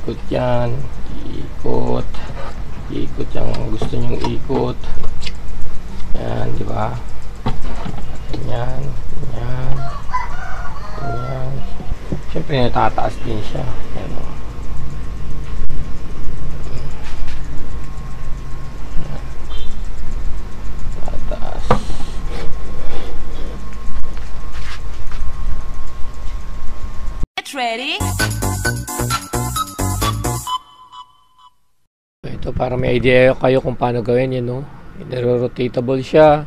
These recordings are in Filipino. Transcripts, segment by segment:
Ikot yan. Ikot. Ikot yung gusto nyong ikot. Yan, di ba? Yan. Yan. Yan. Siyempre natataas din siya. Yan o. Tataas. Get ready. Ito para may idea kayo kung paano gawin yan, no? Naro-rotatable siya.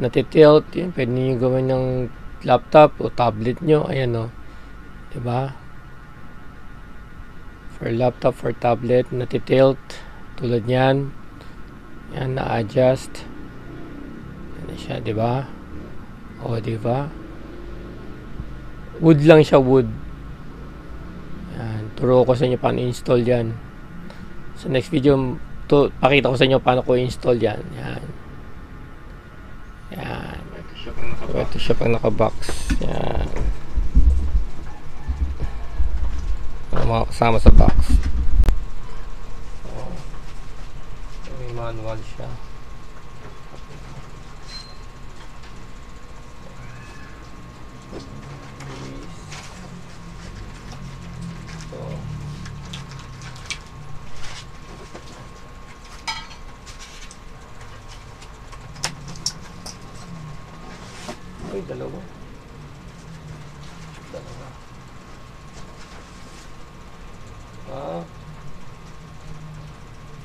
Natitilt. Yan, pwede nyo gawin ng laptop o tablet nyo. Ayan, no? Diba? For laptop, for tablet, natitilt. Tulad yan. Yan, na-adjust. Yan siya, diba? O, diba? Wood lang siya, wood. Yan. Turo ko sa inyo paano install yan. Sa next video, pakita ko sa inyo paano ko install yan. Yan. Yan. Ito siya pang naka-box. Yan. Mga kasama sa box. May manual siya. Ay, dalawa.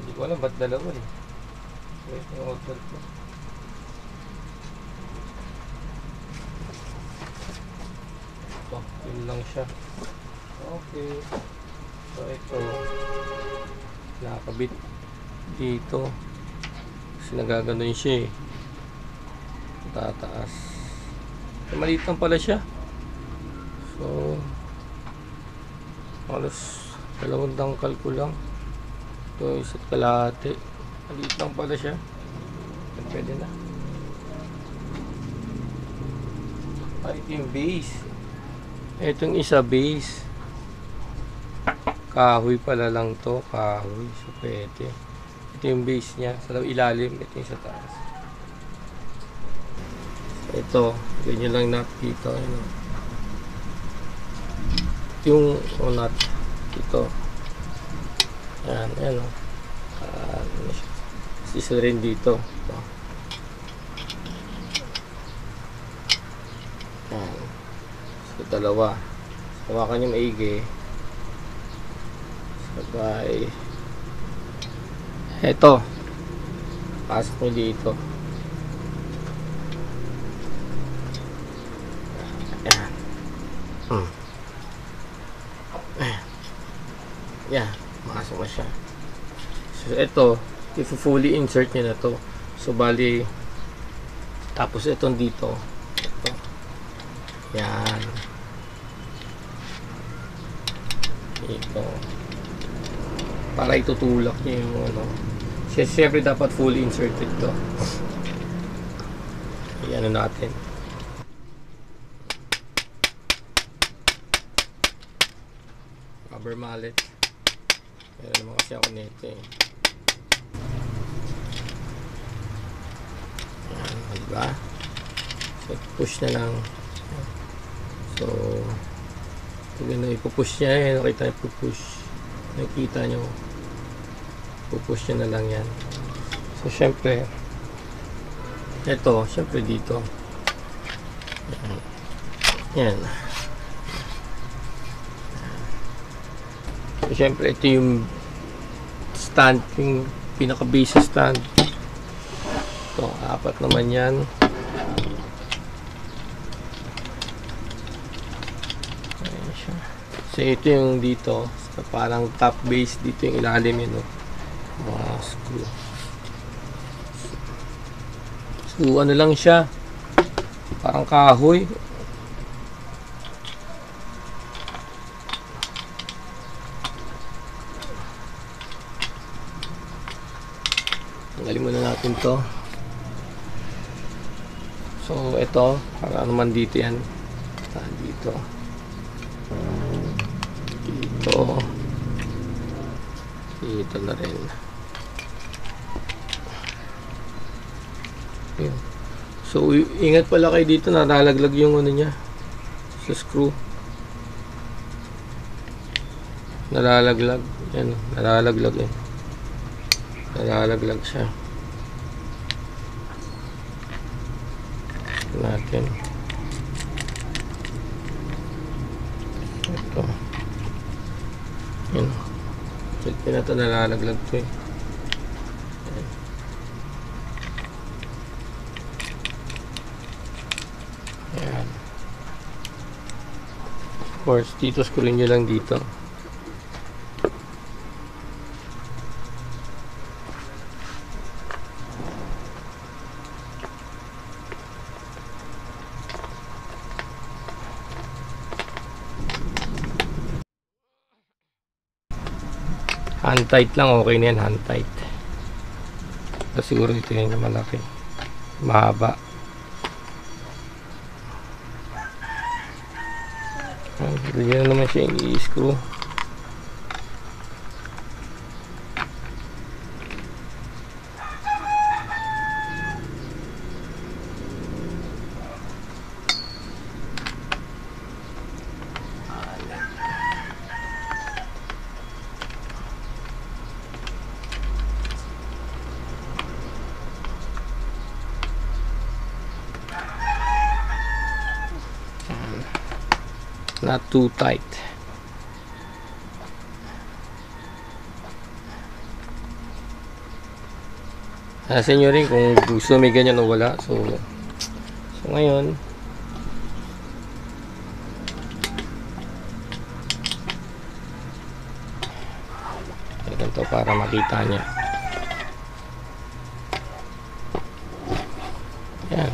Hindi ko alam ba't dalawa eh. Wait, yung order ko. Ito, yun lang siya. Okay. So, ito. Nakakabit dito. Kasi nagaganon siya eh. Tataas. Maliit lang pala siya. So, halos 2 dangkal ko lang. Ito, 1 kalahati. Maliit lang pala siya. Pwede na. Ay, ito yung base. Itong isa base. Kahoy pala lang to. Kahoy. So, pwede. Ito yung base niya. Sa ilalim. Ito yung sa taas. Ito, ganyan lang nut dito. Yung nut dito. Yan, ayan o. Isa rin dito. Ito. Yan. So, dalawa. Hawakan yung maigi. Sabay. Ito. Pasok mo dito. Yan, makasok na siya. So, ito, i-fully insert nyo na to. So, bali, tapos itong dito. Ito. Yan. Ito. Para itutulak nyo yung ano. Siyempre, dapat fully inserted to. Ayan na natin. Rubber mallet. Meron naman kasi ako nito eh. Ayan, diba? So, push na lang. So, tignan na ipupush niya eh. Nakita niyo pupush. Nakita niyo. Pupush niya na lang yan. So, syempre, ito, syempre dito. Ayan. Yan. So, syempre, ito yung stand, yung pinaka-base stand. Ito, 4 naman yan. Ayan siya. So, ito yung dito. So, parang top base. Dito yung ilalim yun. Mga screw. So, ano lang siya. Parang kahoy. Tanggalin muna natin to. So, ito. Para naman dito yan. Dito. Dito. Dito na rin. Yun. So, ingat pala kayo dito, nalalaglag yung ano niya sa screw. Nalalaglag. Yan, nalalaglag yan. Nalalaglag siya. Natin. Ito. Yan. Ito na ito, nalalaglag ito eh. Yan. Of course, dito screw nyo lang dito. Hand tight lang, okay na yan, hand tight. Tapos siguro ito yung malaki, mahaba. Ganyan naman siya yung i-screw. Not too tight. Sa inyo rin kung gusto may ganyan o wala. So ngayon, ganito para makita niya. Yan.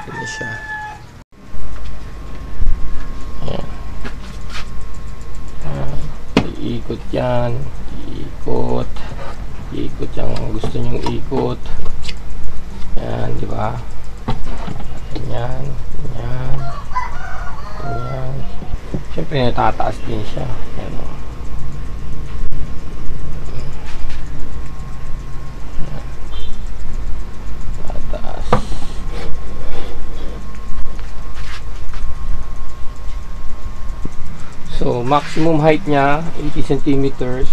Ganyan siya. Iikot yan, iikot yung gusto nyong ikot. Yan, di ba? Ganyan, ganyan, ganyan. Siyempre natataas din siya. Yan, o. Tataas. So, maximum height niya 80 centimeters.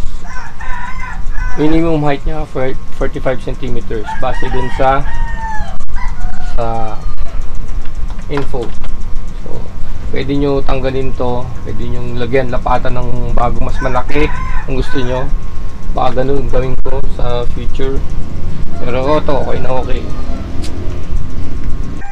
Minimum height niya 45 centimeters base dun sa info. So, pwede nyo tanggalin to, pwede nyo lagyan, lapatan ng bago mas malaki kung gusto nyo. Baka ganun gawin ko sa future. Pero ito, okay na okay.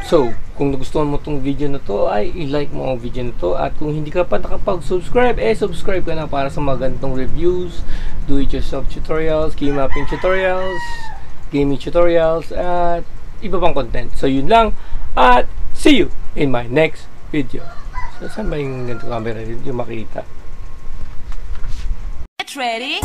So, kung nagustuhan mo tong video na to, ay i-like mo ang video na to. At kung hindi ka pa nakapag-subscribe, subscribe ka na para sa mga ganitong reviews, do-it-yourself tutorials, key mapping tutorials, gaming tutorials, at iba pang content. So, yun lang. At see you in my next video. So, saan ba yung ganito camera? Hindi makita. Get ready.